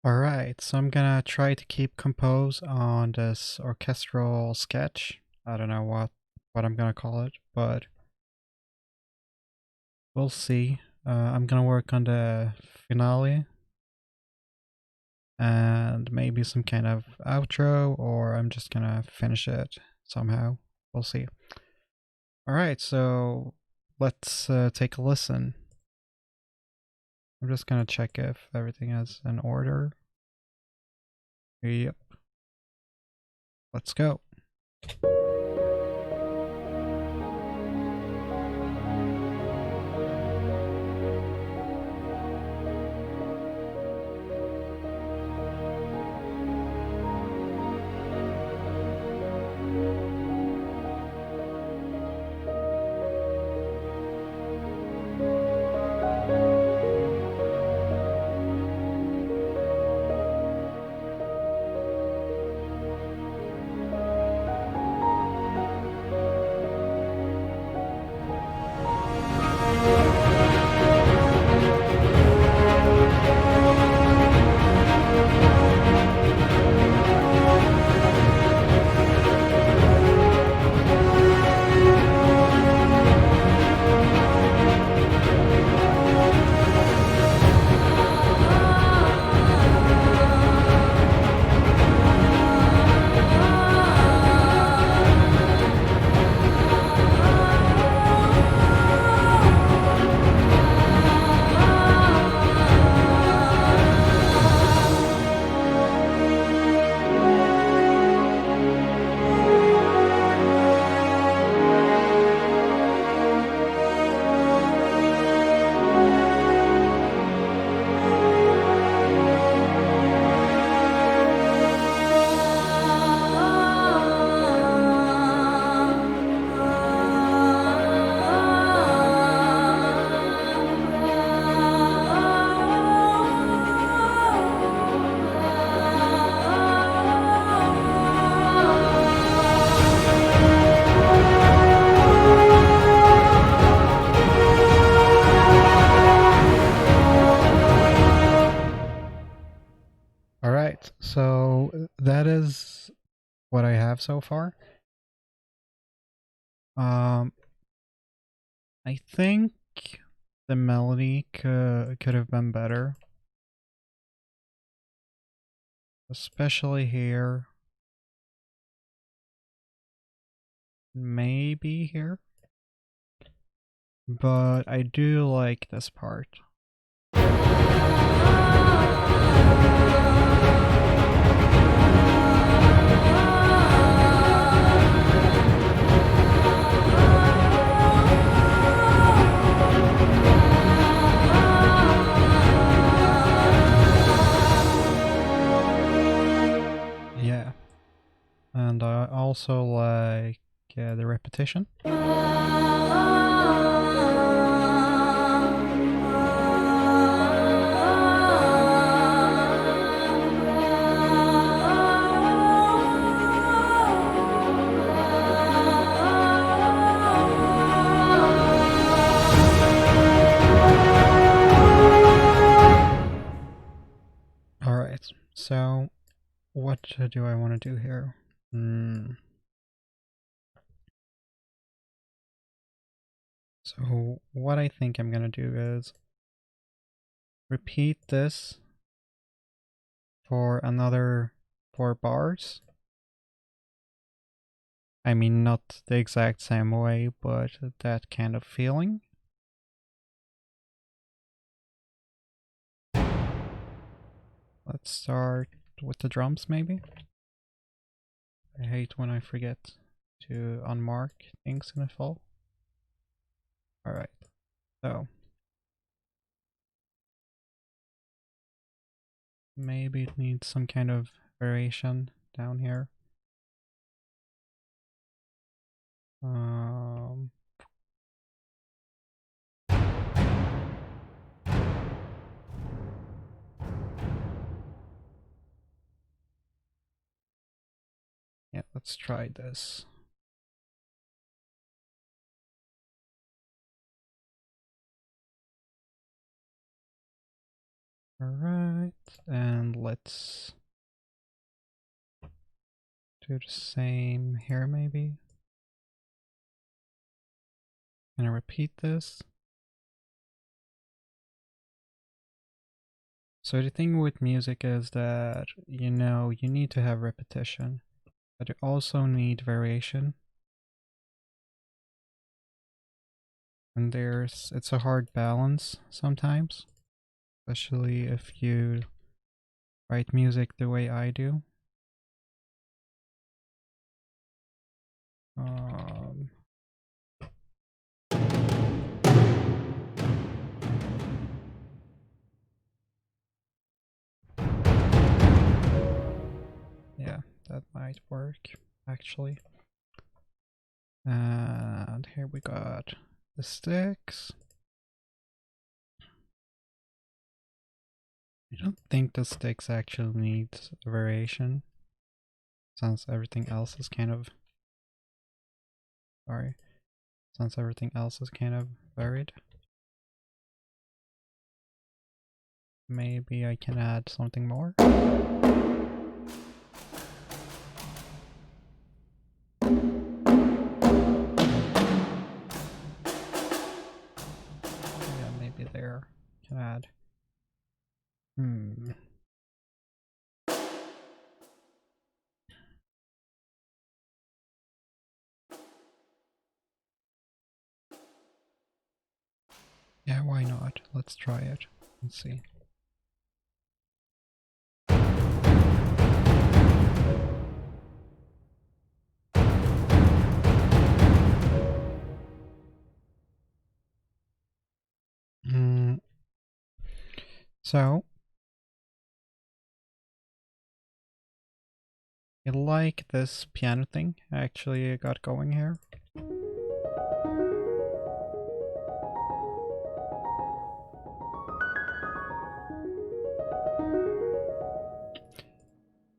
Alright, so I'm gonna try to keep compose on this orchestral sketch. I don't know what I'm gonna call it, but we'll see. I'm gonna work on the finale and maybe some kind of outro, or I'm just gonna finish it somehow. We'll see. Alright, so let's take a listen. I'm just gonna check if everything is in order. Yep. Let's go. Alright, so that is what I have so far. Um, I think the melody could have been better, especially here. Maybe here, but I do like this part. Yeah, and I also like the repetition. Alright, so what do I want to do here? So what I think I'm gonna do is repeat this for another 4 bars. I mean, not the exact same way, but that kind of feeling. Let's start with the drums, maybe. I hate when I forget to unmark things in the fall. Alright, so maybe it needs some kind of variation down here. Yeah, let's try this. Alright. Alright, and let's do the same here maybe. Gonna repeat this. So the thing with music is that, you know, you need to have repetition, but you also need variation. And it's a hard balance sometimes, especially if you write music the way I do. Yeah, that might work actually. And here we got the sticks. I don't think the sticks actually need variation, since everything else is kind of varied. Maybe I can add something more. Yeah, maybe there can add. Yeah, why not? Let's try it and see. So, I like this piano thing I actually got going here.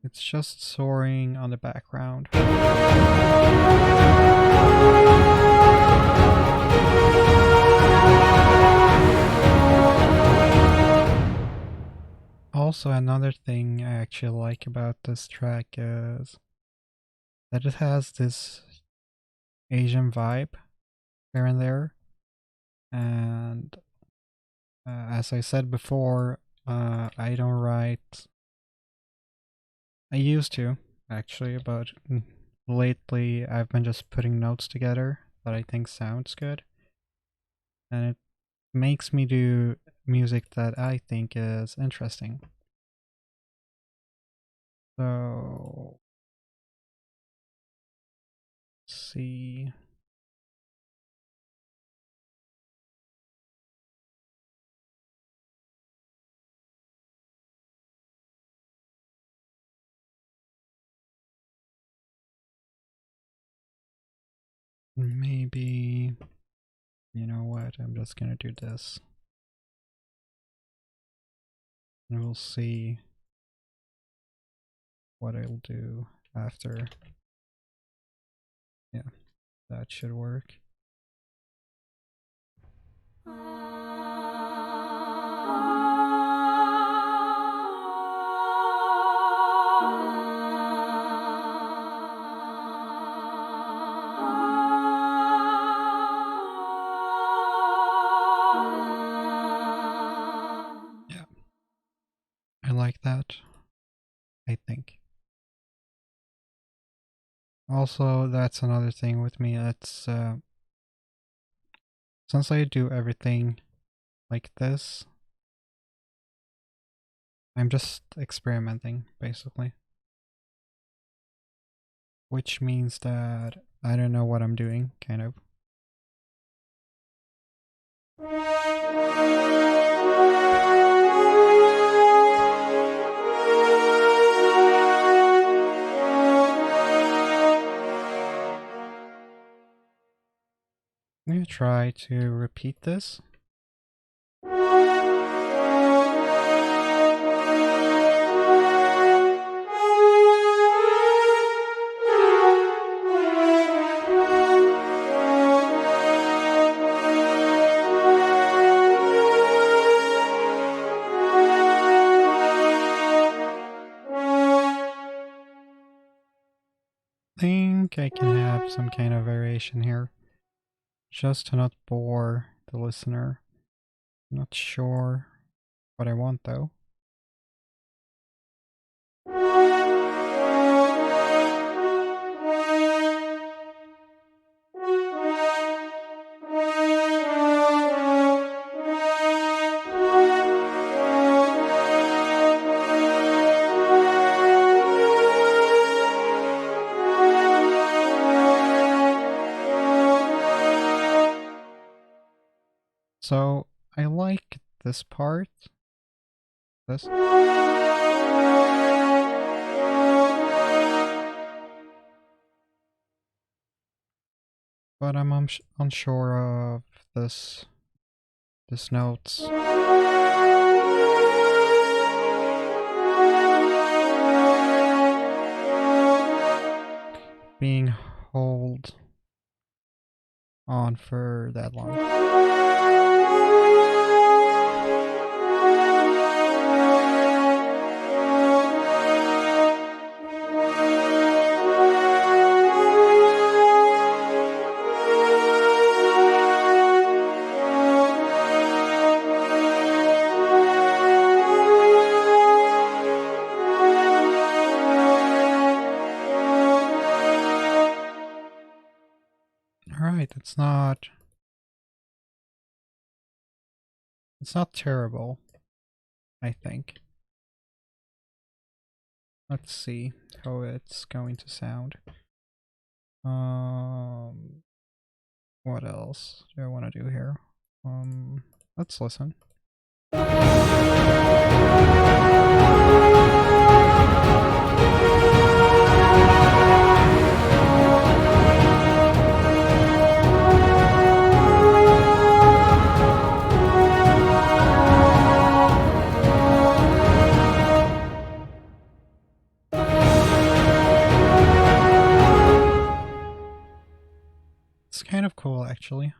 It's just soaring on the background. Also, another thing I actually like about this track is that it has this Asian vibe here and there. And as I said before, I don't write. I used to, actually, but lately I've been just putting notes together that I think sounds good. And it makes me do music that I think is interesting. So, let's see. Maybe, you know what, I'm just gonna do this. And we'll see what I'll do after. Yeah, that should work. Yeah, I like that, I think. Also, that's another thing with me. It's since I do everything like this, I'm just experimenting, basically. Which means that I don't know what I'm doing, kind of. I'm gonna try to repeat this. think I can have some kind of variation here, just to not bore the listener. I'm not sure what I want though. So I like this part. This. But I'm unsure of this notes. Being hold on for that long. Alright, it's not terrible, I think. Let's see how it's going to sound. What else do I want to do here? Let's listen. It's kind of cool, actually.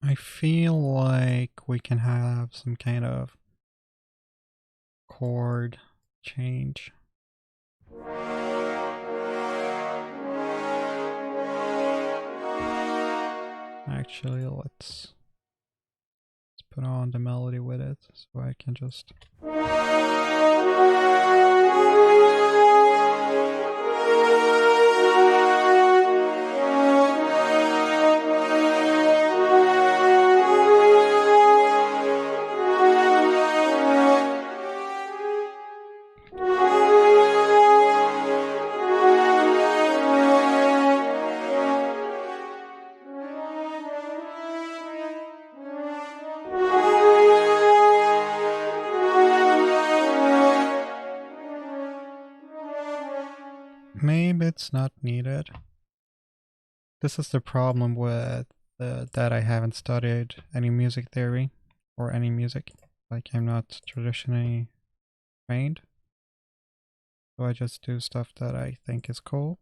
I feel like we can have some kind of chord change. Actually, let's put on the melody with it so I can just. Maybe it's not needed. This is the problem with that I haven't studied any music theory or any music. Like, I'm not traditionally trained. So I just do stuff that I think is cool.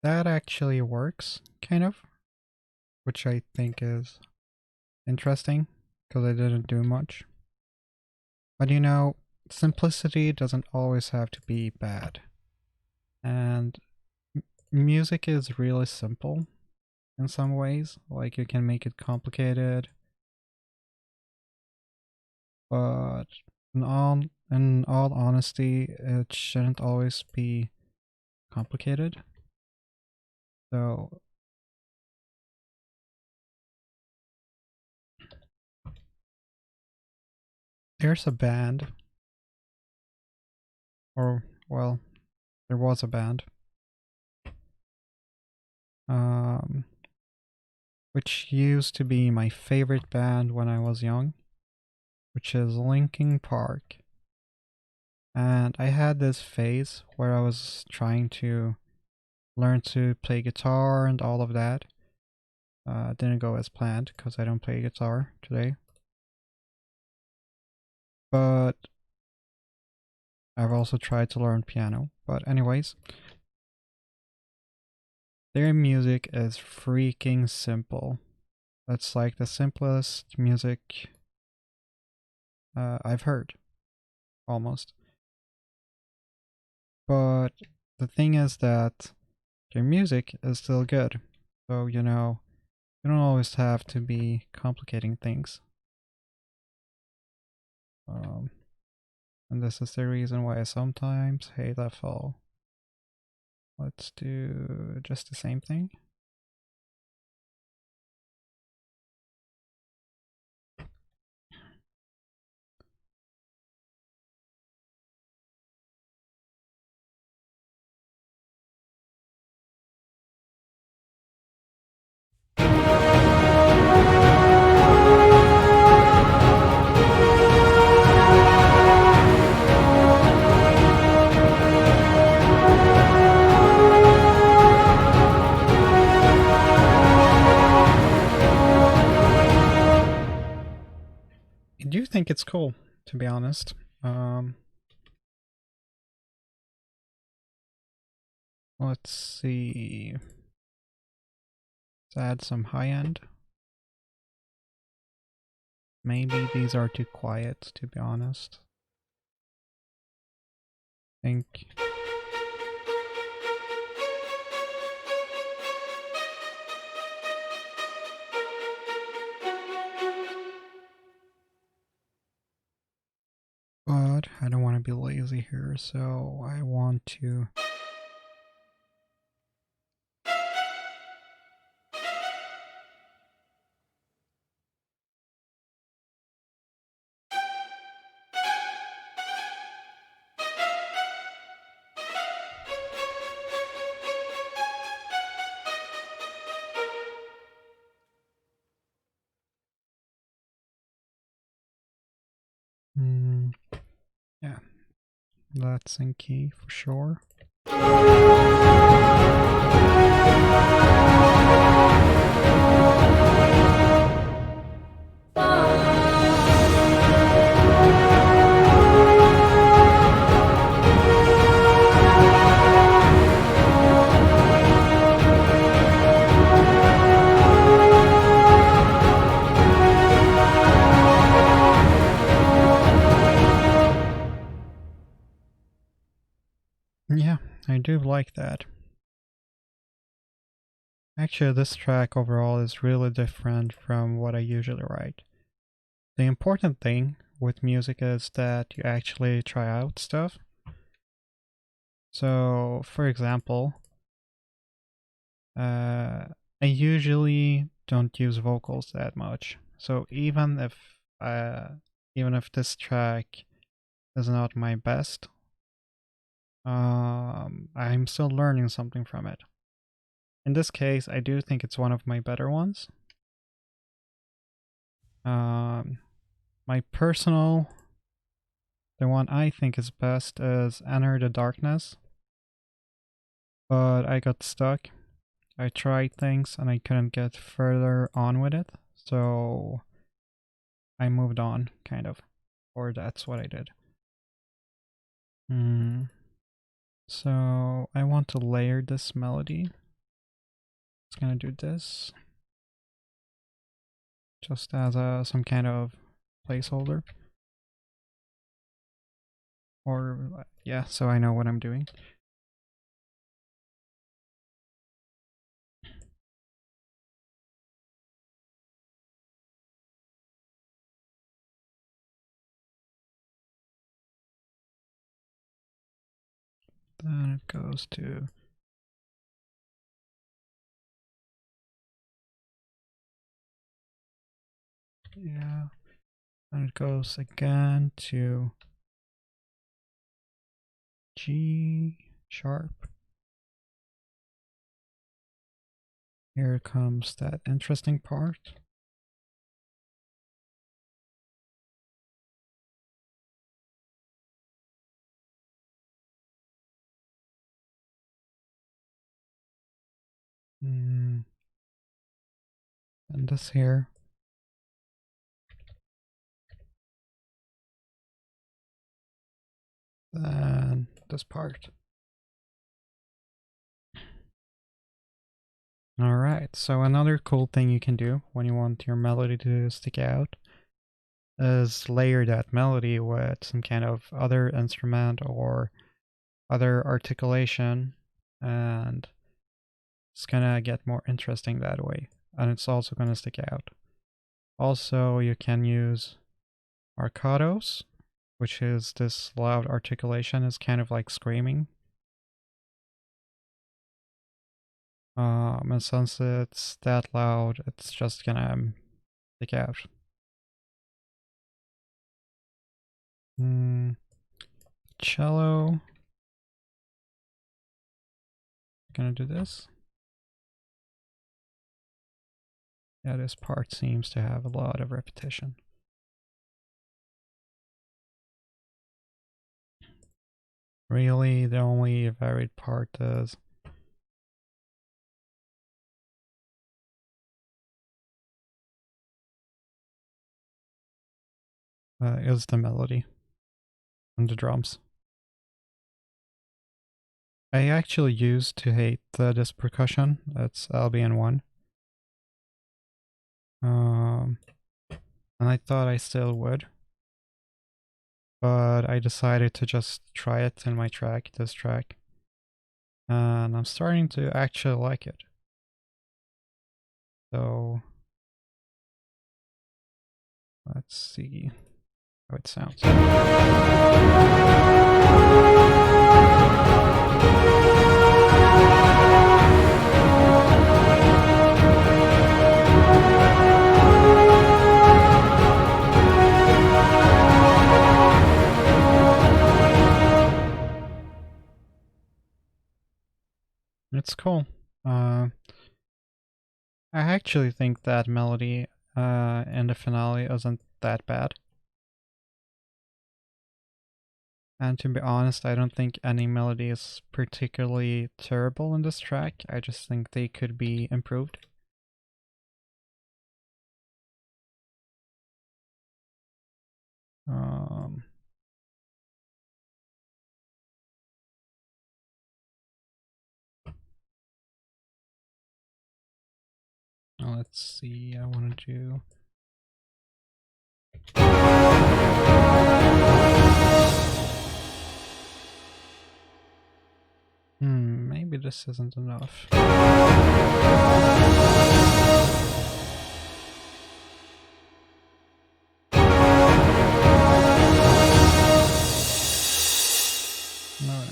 That actually works, kind of, which I think is interesting, because I didn't do much. But you know, simplicity doesn't always have to be bad. And music is really simple in some ways. Like, you can make it complicated. But in all honesty, it shouldn't always be complicated. So there's a band, or well, there was a band um, which used to be my favorite band when I was young, which is Linkin Park. And I had this phase where I was trying to learn to play guitar and all of that. Didn't go as planned because I don't play guitar today. But I've also tried to learn piano. But anyways, their music is freaking simple. That's like the simplest music I've heard, almost. But the thing is that their music is still good. So, you know, you don't always have to be complicating things. Um, and this is the reason why I sometimes hate FL. Let's do just the same thing. I do think it's cool, to be honest. Let's see. Let's add some high end. Maybe these are too quiet, to be honest. I think. But I don't want to be lazy here, so I want to. Yeah, that's in key for sure. Yeah, I do like that. Actually, this track overall is really different from what I usually write. The important thing with music is that you actually try out stuff. So, for example, I usually don't use vocals that much. So even if this track is not my best, I'm still learning something from it. In this case, I do think it's one of my better ones. My personal, the one I think is best is Enter the Darkness, but I got stuck. I tried things and I couldn't get further on with it, so I moved on, kind of. Or that's what I did. So I want to layer this melody. It's gonna do this. Just as some kind of placeholder. Or, yeah, so I know what I'm doing. Then it goes to yeah. Then it goes again to G sharp. Here comes that interesting part. And this here. Then this part. Alright, so another cool thing you can do when you want your melody to stick out is layer that melody with some kind of other instrument or other articulation, and it's gonna get more interesting that way, and it's also gonna stick out. Also, you can use arcaddos, which is this loud articulation. Is kind of like screaming. And since it's that loud, it's just gonna stick out. Cello. Gonna do this. Yeah, this part seems to have a lot of repetition. Really, the only varied part is the melody and the drums. I actually used to hate this percussion. It's LBN1. And I thought I still would. But I decided to just try it in my track, this track. And I'm starting to actually like it. So let's see how it sounds. It's cool. I actually think that melody in the finale isn't that bad. And to be honest, I don't think any melody is particularly terrible in this track. I just think they could be improved. Let's see, I want to do... maybe this isn't enough. No.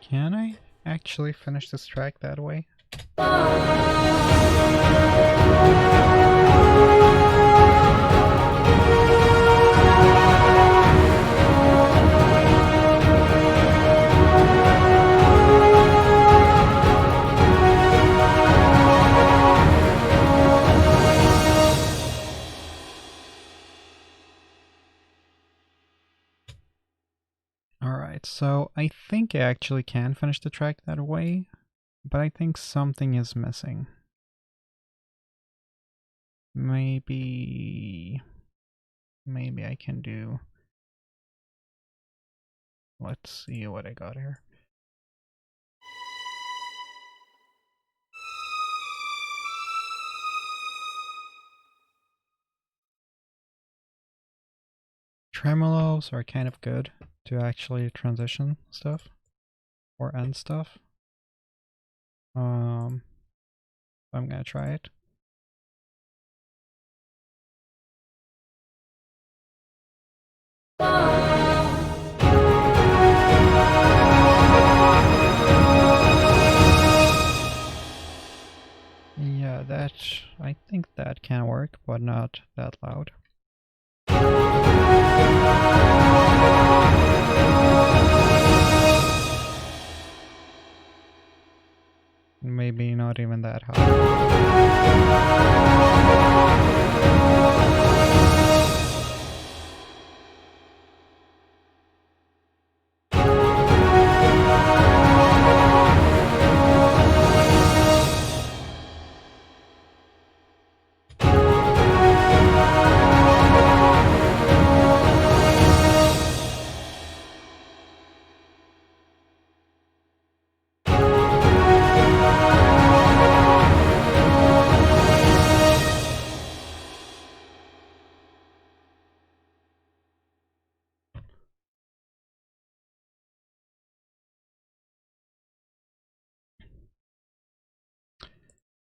Can I actually finish this track that way? Alright, so I think I actually can finish the track that way, but I think something is missing. Maybe I can do... Let's see what I got here. Tremolos are kind of good to actually transition stuff or end stuff. I'm gonna try it. I think that can work, but not that loud. Maybe not even that high.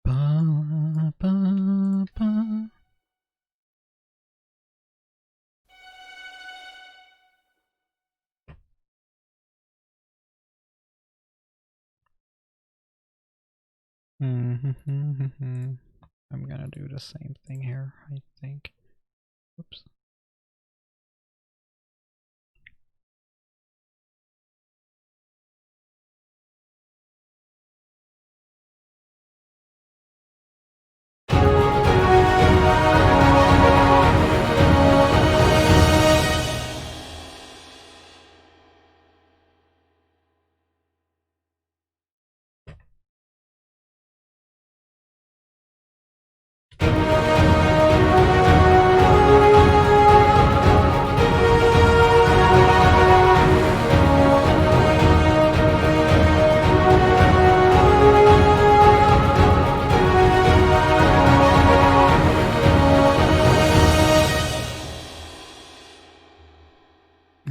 Ba, ba, ba. I'm gonna do the same thing here, I think. Oops.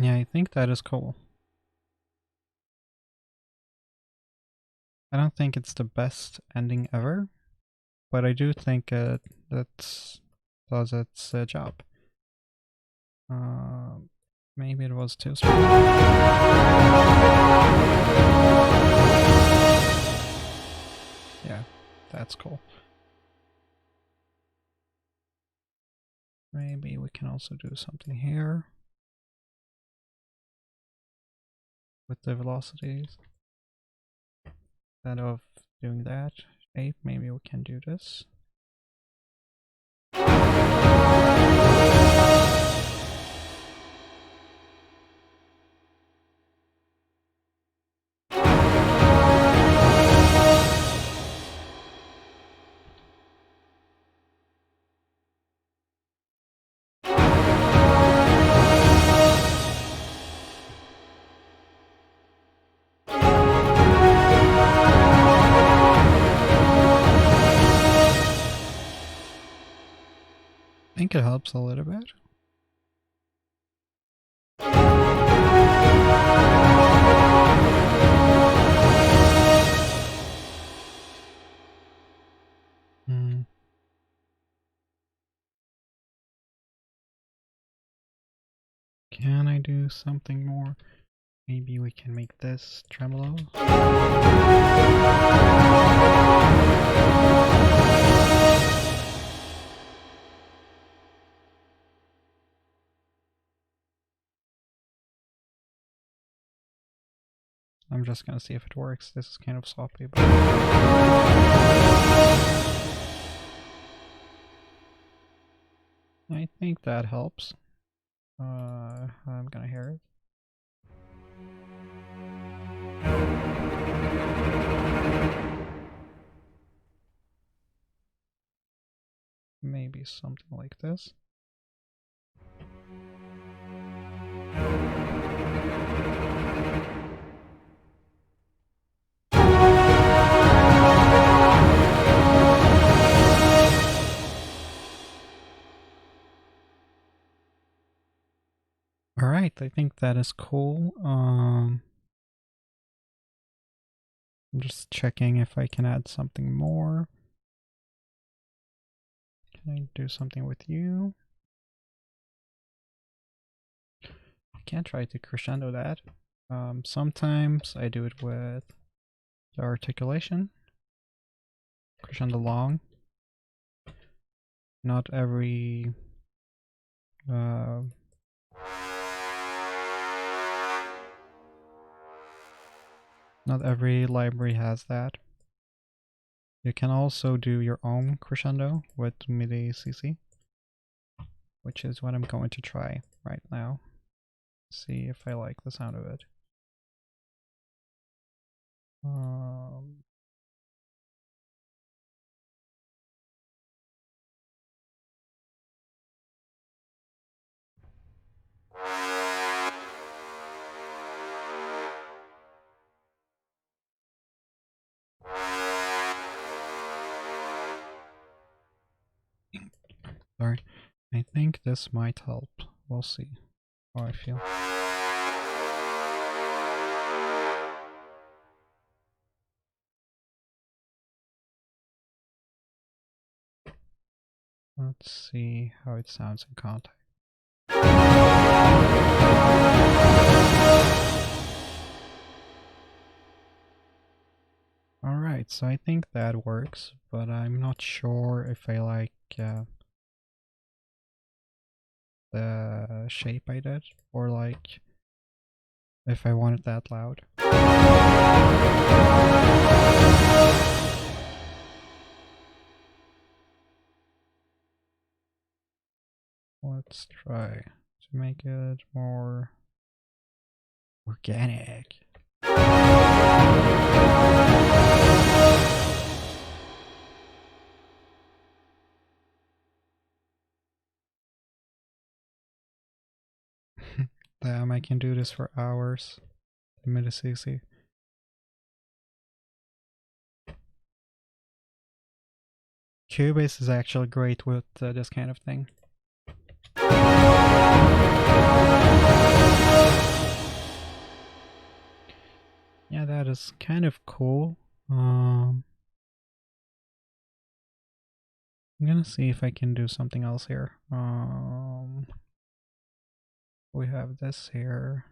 Yeah, I think that is cool. I don't think it's the best ending ever, but I do think that does its job. Maybe it was too strong. Yeah, that's cool. Maybe we can also do something here with the velocities. Instead of doing that shape, maybe we can do this. I think it helps a little bit. Can I do something more? Maybe we can make this tremolo. I'm just gonna see if it works. This is kind of sloppy, but I think that helps. I'm gonna hear it. Maybe something like this. Alright, I think that is cool. I'm just checking if I can add something more. Can I do something with you? I can't try to crescendo that. Sometimes I do it with the articulation. Crescendo long. Not every uh, not every library has that. You can also do your own crescendo with MIDI CC, which is what I'm going to try right now. See if I like the sound of it. Sorry, I think this might help. We'll see how I feel. Let's see how it sounds in context. Alright, so I think that works, but I'm not sure if I like the shape I did, or like if I want it that loud. Let's try to make it more organic. Damn, I can do this for hours. MIDI-CC. Cubase is actually great with this kind of thing. Yeah, that is kind of cool. I'm gonna see if I can do something else here. We have this here.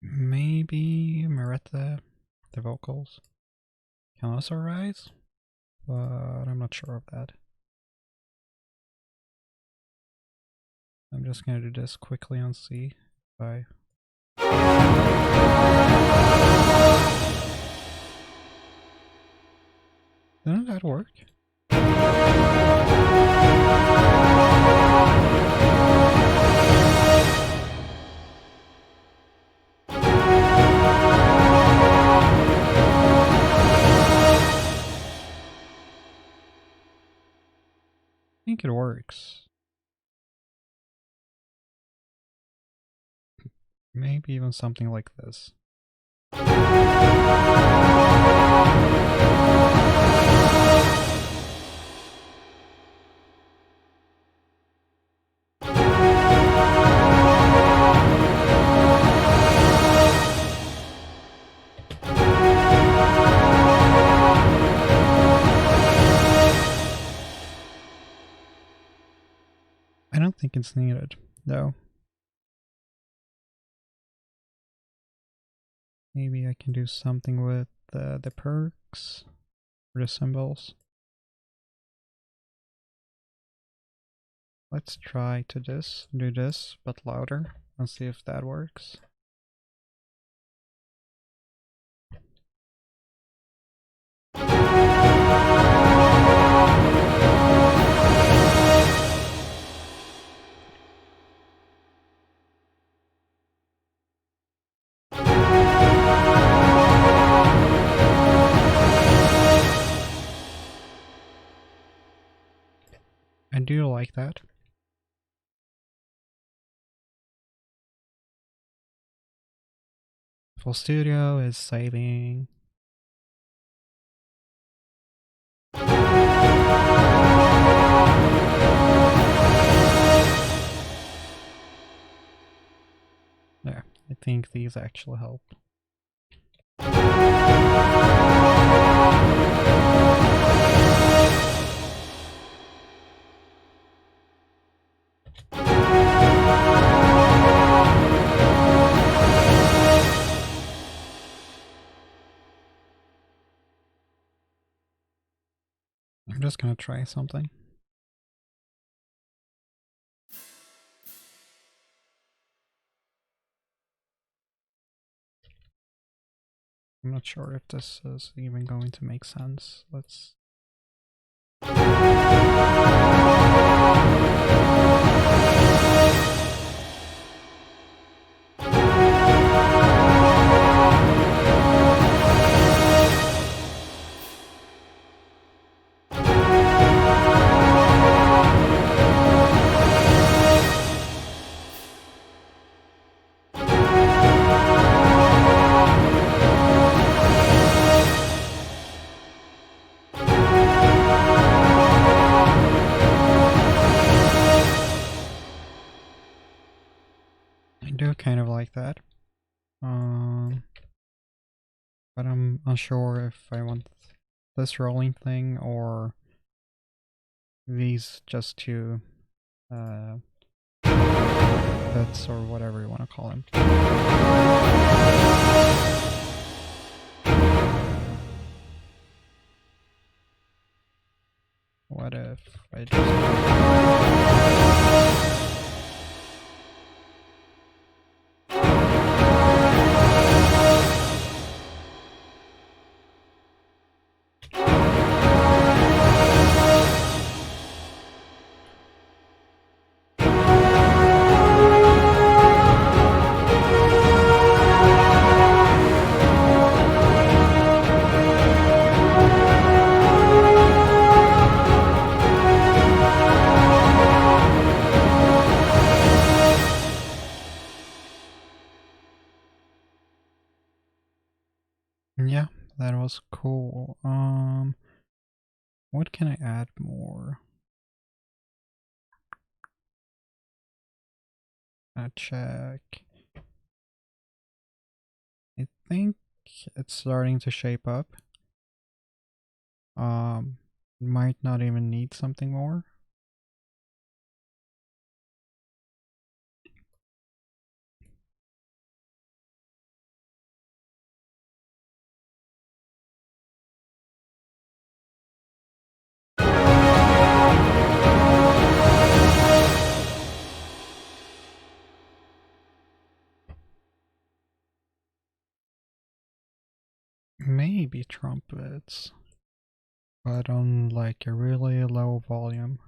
Maybe Maretta, the vocals, can also rise, but I'm not sure of that. I'm just gonna do this quickly on C. Bye. Didn't that work? I think it works. Maybe even something like this. I don't think it's needed, though. Maybe I can do something with the perks or the cymbals. Let's try to do this, but louder, and see if that works. I do like that. Full Studio is saving. There, I think these actually help. I'm just gonna try something. I'm not sure if this is even going to make sense. Let's... I do kind of like that. But I'm unsure if I want this rolling thing or these just two bits or whatever you want to call them. What if I just... Yeah, that was cool. What can I add more? Check. I think it's starting to shape up. Might not even need something more. Maybe trumpets, but on like a really low volume.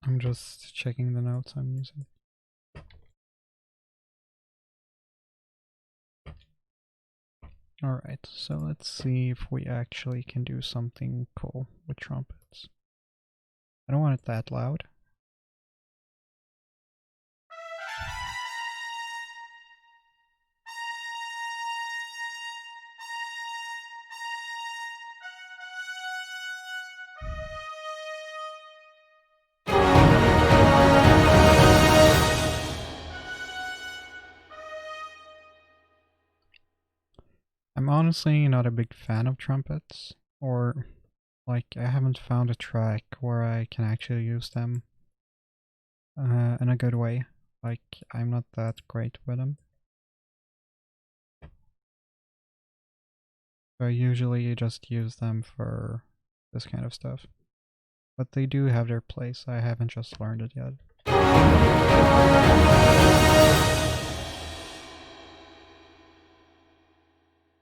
I'm just checking the notes I'm using. Alright, so let's see if we actually can do something cool with trumpets. I don't want it that loud. I'm honestly not a big fan of trumpets, or like I haven't found a track where I can actually use them in a good way. Like I'm not that great with them. So I usually just use them for this kind of stuff. But they do have their place, I haven't just learned it yet.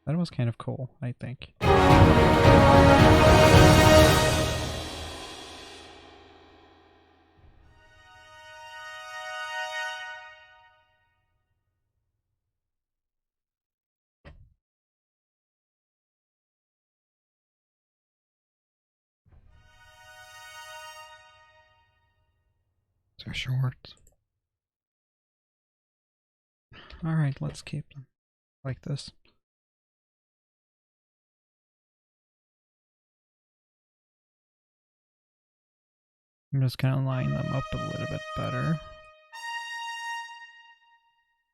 That was kind of cool, I think. They're short. Alright, let's keep them like this. I'm just gonna line them up a little bit better.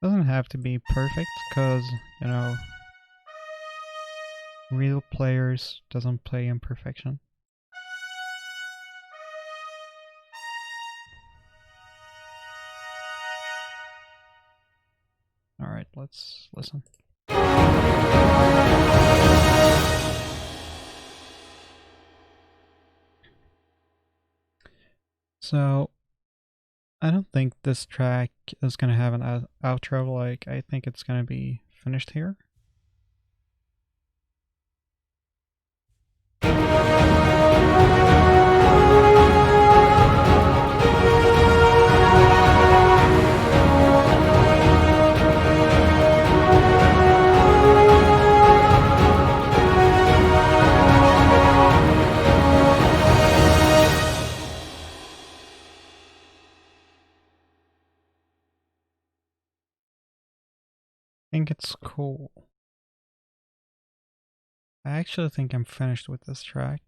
Doesn't have to be perfect, because, you know, real players doesn't play in perfection. Alright, let's listen. So, I don't think this track is gonna have an outro. Like, I think it's gonna be finished here. I think it's cool. I actually think I'm finished with this track.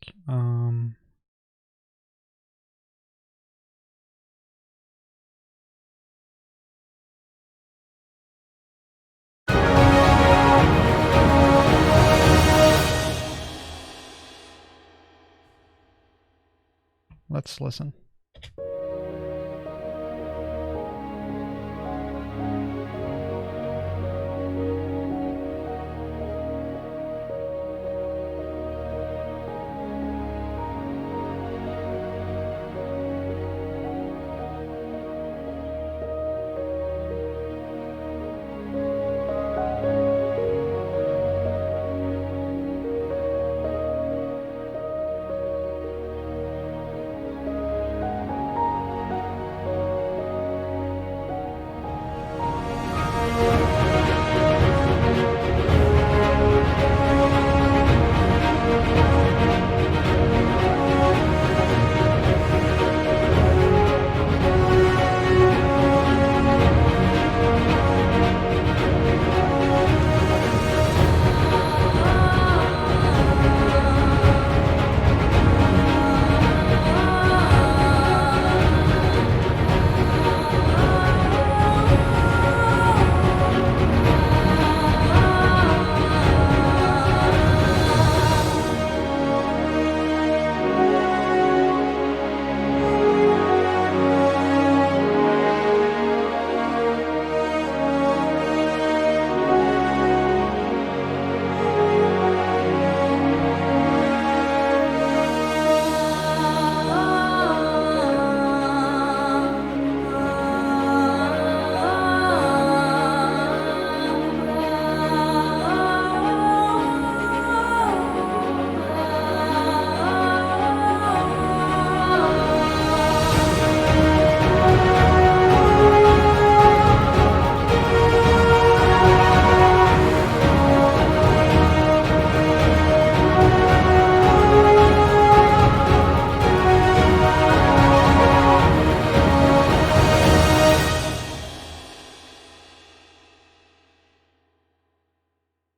Let's listen.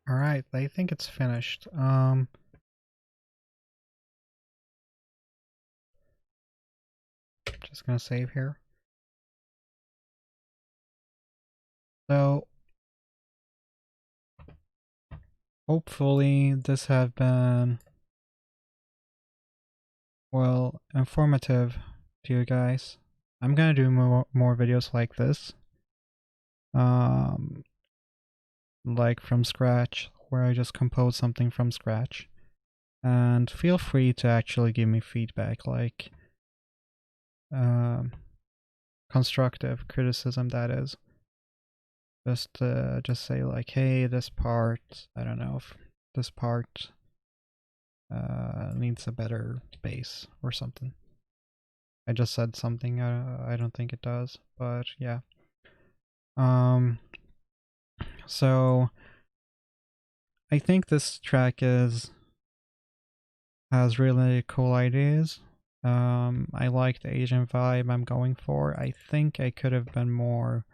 Alright, I think it's finished. Just gonna save here. So, hopefully this have been, well, informative to you guys. I'm gonna do more videos like this. Like from scratch, where I just compose something from scratch. And feel free to actually give me feedback, like constructive criticism, that is. Just say like, hey, this part, I don't know if this part needs a better bass or something. I just said something I don't think it does, but yeah. So I think this track has really cool ideas. I like the Asian vibe I'm going for. I think I could have been more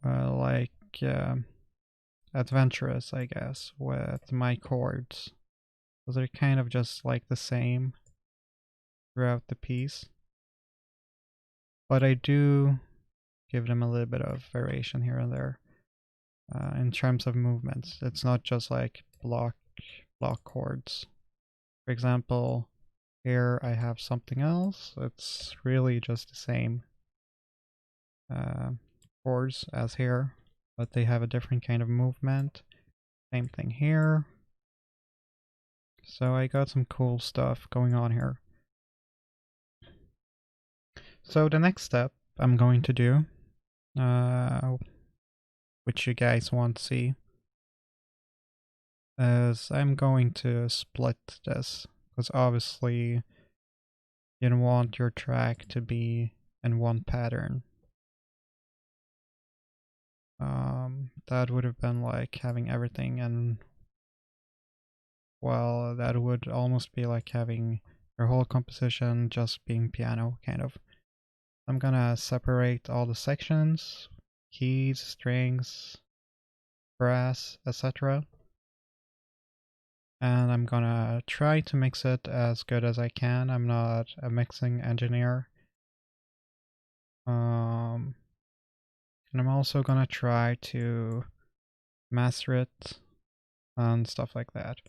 like adventurous, I guess, with my chords. So they're kind of just like the same throughout the piece. but I do give them a little bit of variation here and there in terms of movements. It's not just like block chords. For example, here I have something else. It's really just the same chords as here, but they have a different kind of movement. Same thing here. So I got some cool stuff going on here. So the next step I'm going to do, which you guys won't see, is I'm going to split this, because obviously you don't want your track to be in one pattern. That would have been like having everything, and well, that would almost be like having your whole composition just being piano, kind of. I'm gonna separate all the sections, keys, strings, brass, etc. And I'm gonna try to mix it as good as I can. I'm not a mixing engineer. And I'm also gonna try to master it and stuff like that.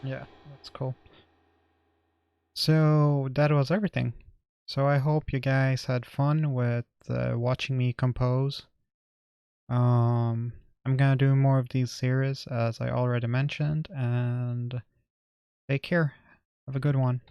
Yeah, that's cool. So that was everything. So I hope you guys had fun with watching me compose. I'm gonna do more of these series as I already mentioned, and take care. Have a good one.